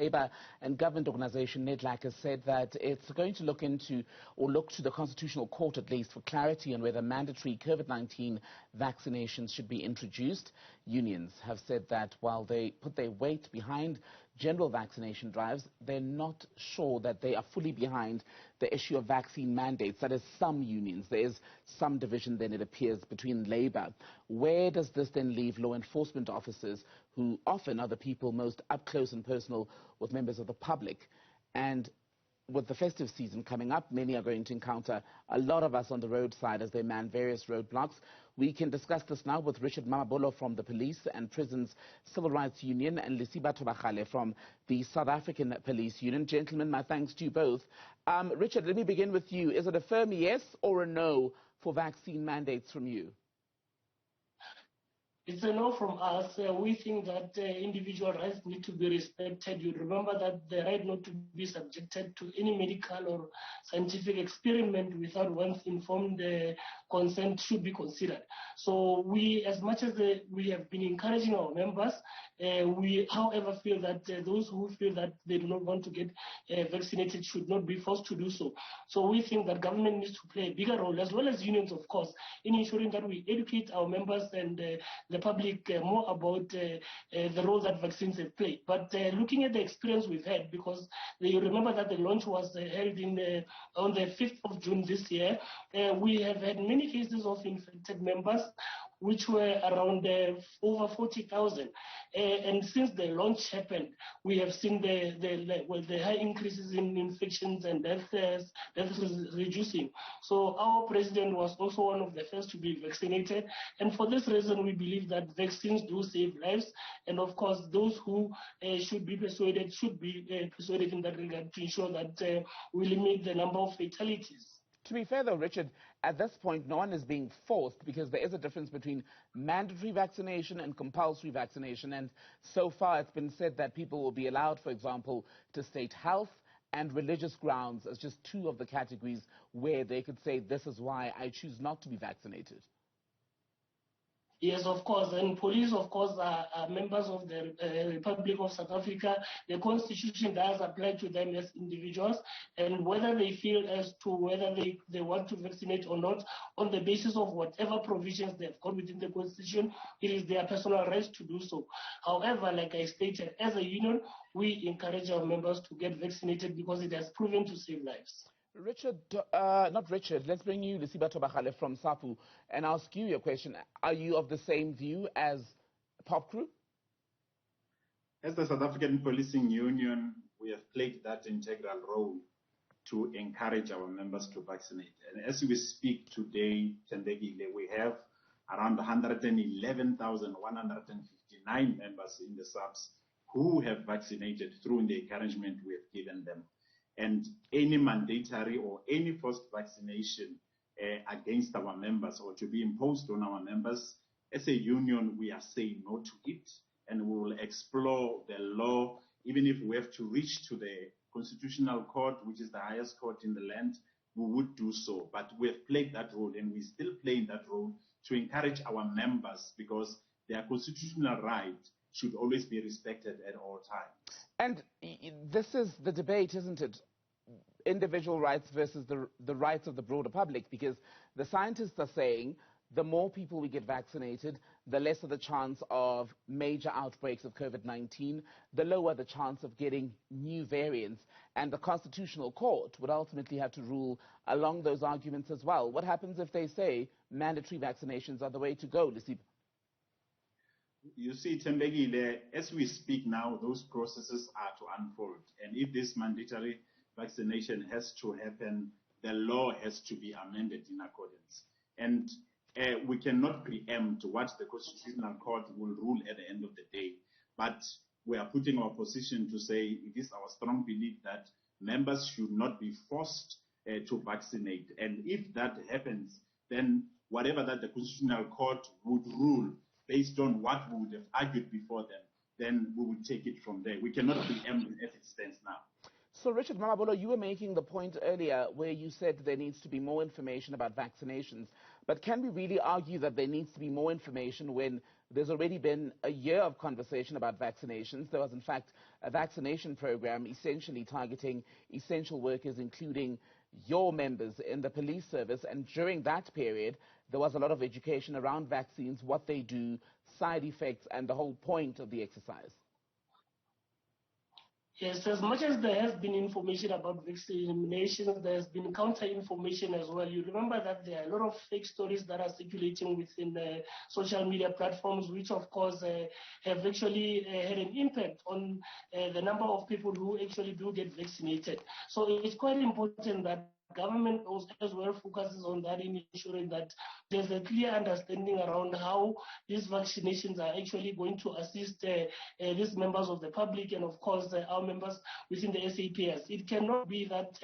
Lesiba and government organization Nedlac has said that it's going to look into, or look to the Constitutional Court at least, for clarity on whether mandatory COVID-19 vaccinations should be introduced. Unions have said that while they put their weight behind general vaccination drives, they're not sure that they are fully behind the issue of vaccine mandates. That is, some unions. There is some division then, it appears, between Labour. Where does this then leave law enforcement officers, who often are the people most up close and personal with members of the public? And with the festive season coming up, many are going to encounter a lot of us on the roadside as they man various roadblocks. We can discuss this now with Richard Mamabolo from the Police and Prisons Civil Rights Union and Lesiba Thobakgale from the South African Police Union. Gentlemen, my thanks to you both. Richard, let me begin with you. Is it a firm yes or a no for vaccine mandates from you? It's a no from us. We think that individual rights need to be respected. You remember that the right not to be subjected to any medical or scientific experiment without one's informed consent should be considered. So we, as much as we have been encouraging our members, we, however, feel that those who feel that they do not want to get vaccinated should not be forced to do so. So we think that government needs to play a bigger role, as well as unions, of course, in ensuring that we educate our members and the public more about the role that vaccines have played. But looking at the experience we've had, because you remember that the launch was held on the 5th of June this year, we have had many cases of infected members, which were around over 40,000. And since the launch happened, we have seen the high increases in infections and deaths reducing. So our president was also one of the first to be vaccinated. And for this reason, we believe that vaccines do save lives. And of course, those who should be persuaded in that regard to ensure that we limit the number of fatalities. To be fair, though, Richard, at this point, no one is being forced, because there is a difference between mandatory vaccination and compulsory vaccination. And so far, it's been said that people will be allowed, for example, to state health and religious grounds as just two of the categories where they could say, this is why I choose not to be vaccinated. Yes, of course, and police, of course, are members of the Republic of South Africa. The Constitution does apply to them as individuals, and whether they feel as to whether they want to vaccinate or not, on the basis of whatever provisions they've got within the Constitution, it is their personal right to do so. However, like I stated, as a union, we encourage our members to get vaccinated because it has proven to save lives. Richard, not Richard, let's bring you Lesiba Thobakgale from SAPU and ask you your question. Are you of the same view as Pop Crew? As the South African Policing Union, we have played that integral role to encourage our members to vaccinate. And as we speak today, Thobakgale, we have around 111,159 members in the SAPS who have vaccinated through the encouragement we have given them. And any mandatory or any forced vaccination against our members or to be imposed on our members, as a union, we are saying no to it, and we will explore the law, even if we have to reach to the Constitutional Court, which is the highest court in the land, we would do so. But we have played that role, and we're still playing that role to encourage our members, because their constitutional right should always be respected at all times. And this is the debate, isn't it? Individual rights versus the rights of the broader public, because the scientists are saying the more people we get vaccinated, the lesser the chance of major outbreaks of COVID-19, the lower the chance of getting new variants. And the Constitutional Court would ultimately have to rule along those arguments as well. What happens if they say mandatory vaccinations are the way to go, Lesiba? You see, Thobakgale, as we speak now, those processes are to unfold. And if this mandatory vaccination has to happen, the law has to be amended in accordance. And we cannot preempt what the Constitutional Court will rule at the end of the day. But we are putting our position to say it is our strong belief that members should not be forced to vaccinate. And if that happens, then whatever that the Constitutional Court would rule, based on what we would have argued before them, then we would take it from there. We cannot preempt as it stands now. So, Richard Mamabolo, you were making the point earlier where you said there needs to be more information about vaccinations. But can we really argue that there needs to be more information when there's already been a year of conversation about vaccinations. There was, in fact, a vaccination program essentially targeting essential workers, including your members in the police service. And during that period, there was a lot of education around vaccines, what they do, side effects, and the whole point of the exercise. Yes, as much as there has been information about vaccinations, there has been counter-information as well. You remember that there are a lot of fake stories that are circulating within the social media platforms, which of course have actually had an impact on the number of people who actually do get vaccinated. So it's quite important that government also as well focuses on that in ensuring that there's a clear understanding around how these vaccinations are actually going to assist these members of the public and of course our members within the SAPS. It cannot be that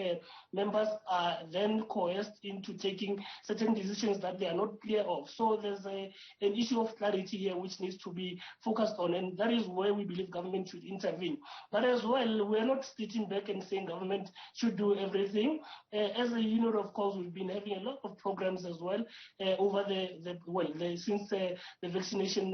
members are then coerced into taking certain decisions that they are not clear of. So there's an issue of clarity here which needs to be focused on, and that is where we believe government should intervene. But as well, we're not sitting back and saying government should do everything. As a unit, of course, we've been having a lot of programs as well over since the vaccination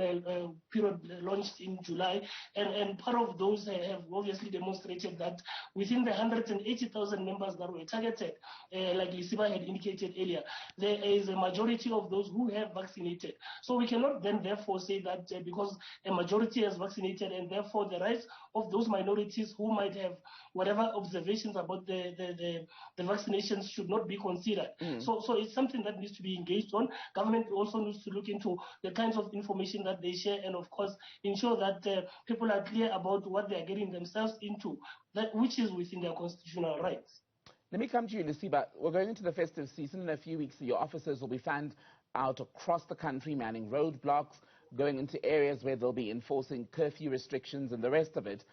period launched in July, and part of those have obviously demonstrated that within the 180,000 members that were targeted, like Lesiba had indicated earlier, there is a majority of those who have vaccinated. So we cannot then therefore say that because a majority has vaccinated and therefore the rights of those minorities who might have whatever observations about the vaccinations should not be considered. So it's something that needs to be engaged on. Government also needs to look into the kinds of information that they share and of course ensure that people are clear about what they are getting themselves into, which is within their constitutional rights. Let me come to you, Lesiba. We're going into the festive season. In a few weeks, your officers will be fanned out across the country, manning roadblocks, going into areas where they'll be enforcing curfew restrictions and the rest of it.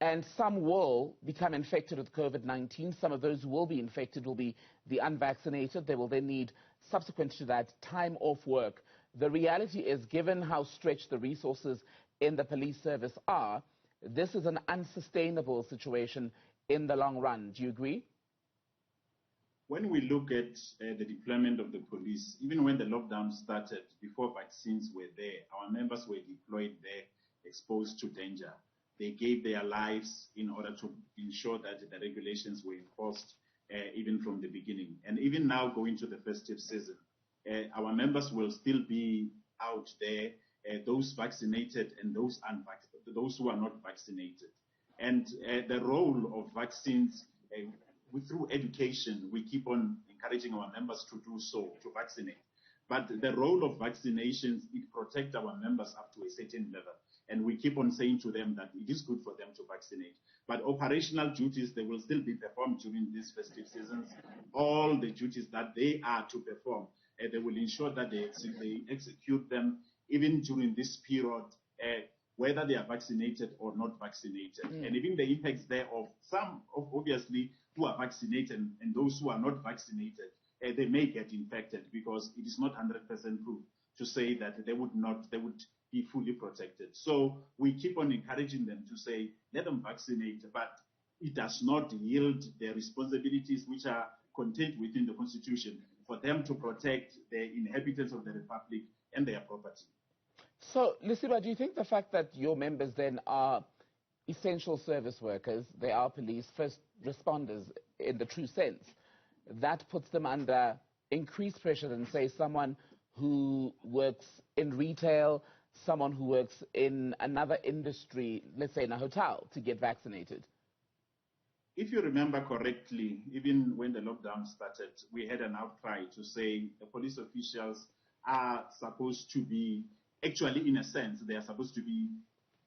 And some will become infected with COVID-19. Some of those who will be infected will be the unvaccinated. They will then need, subsequent to that, time off work. The reality is, given how stretched the resources in the police service are, this is an unsustainable situation in the long run. Do you agree? When we look at the deployment of the police, even when the lockdown started, before vaccines were there, our members were deployed there, exposed to danger. They gave their lives in order to ensure that the regulations were enforced even from the beginning. And even now going to the festive season, our members will still be out there, those vaccinated and those unvaccinated, those who are not vaccinated. And the role of vaccines, through education, we keep on encouraging our members to do so, to vaccinate. But the role of vaccinations, it protects our members up to a certain level. And we keep on saying to them that it is good for them to vaccinate. But operational duties, they will still be performed during these festive seasons. All the duties that they are to perform, they will ensure that they execute them even during this period, whether they are vaccinated or not vaccinated. And even the impacts thereof, some obviously who are vaccinated and those who are not vaccinated, they may get infected because it is not 100% proof to say that they would be fully protected. So we keep on encouraging them to say, let them vaccinate, but it does not yield their responsibilities which are contained within the Constitution for them to protect the inhabitants of the Republic and their property. So, Lesiba, do you think the fact that your members then are essential service workers, they are police, first responders in the true sense, that puts them under increased pressure than, say, someone who works in retail, someone who works in another industry, let's say in a hotel, to get vaccinated? If you remember correctly, even when the lockdown started, we had an outcry to say the police officials are supposed to be, actually in a sense, they are supposed to be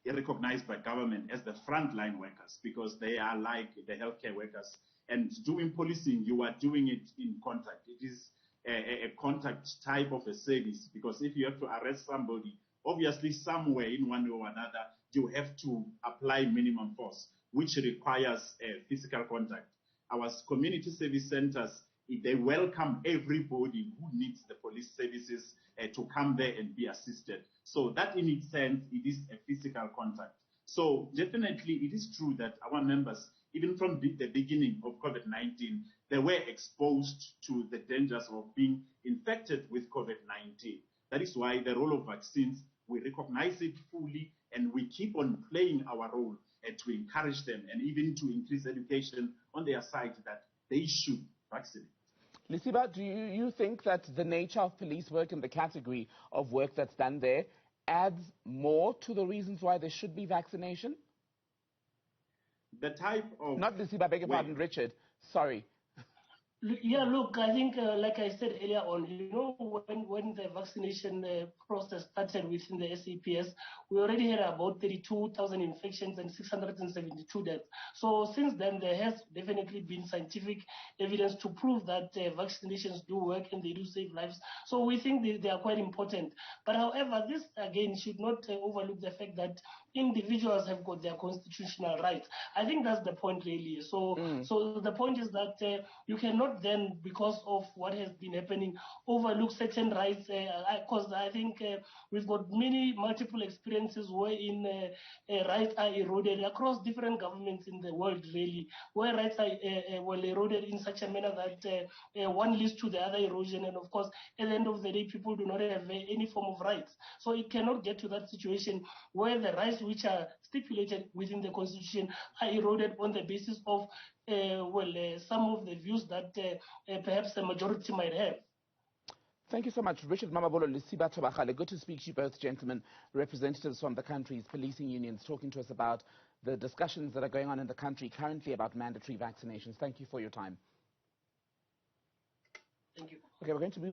recognized by government as the frontline workers because they are like the healthcare workers. And doing policing, you are doing it in contact. It is a contact type of a service because if you have to arrest somebody, obviously somewhere in one way or another, you have to apply minimum force, which requires physical contact. Our community service centers, they welcome everybody who needs the police services to come there and be assisted. So that in its sense, it is a physical contact. So definitely it is true that our members, even from the beginning of COVID-19, they were exposed to the dangers of being infected with COVID-19. That is why the role of vaccines we recognize it fully, and we keep on playing our role to encourage them and even to increase education on their side that they should vaccinate. Lesiba, do you think that the nature of police work and the category of work that's done there adds more to the reasons why there should be vaccination? The type of... Not Lesiba, beg your pardon, Richard. Sorry. Yeah, look, I think, like I said earlier on, when the vaccination process started within the SAPS, we already had about 32,000 infections and 672 deaths. So since then, there has definitely been scientific evidence to prove that vaccinations do work and they do save lives. So we think they are quite important. But however, this again should not overlook the fact that individuals have got their constitutional rights. I think that's the point really. So the point is that you cannot then, because of what has been happening, overlook certain rights, because I think we've got multiple experiences wherein rights are eroded across different governments in the world, really, where rights are eroded in such a manner that one leads to the other erosion, and of course, at the end of the day, people do not have any form of rights. So it cannot get to that situation where the rights which are stipulated within the Constitution are eroded on the basis of some of the views that perhaps the majority might have. Thank you so much, Richard Mamabolo, Lesiba Thobakgale. Good to speak to you both, gentlemen, representatives from the country's policing unions, talking to us about the discussions that are going on in the country currently about mandatory vaccinations. Thank you for your time. Thank you. Okay, we're going to move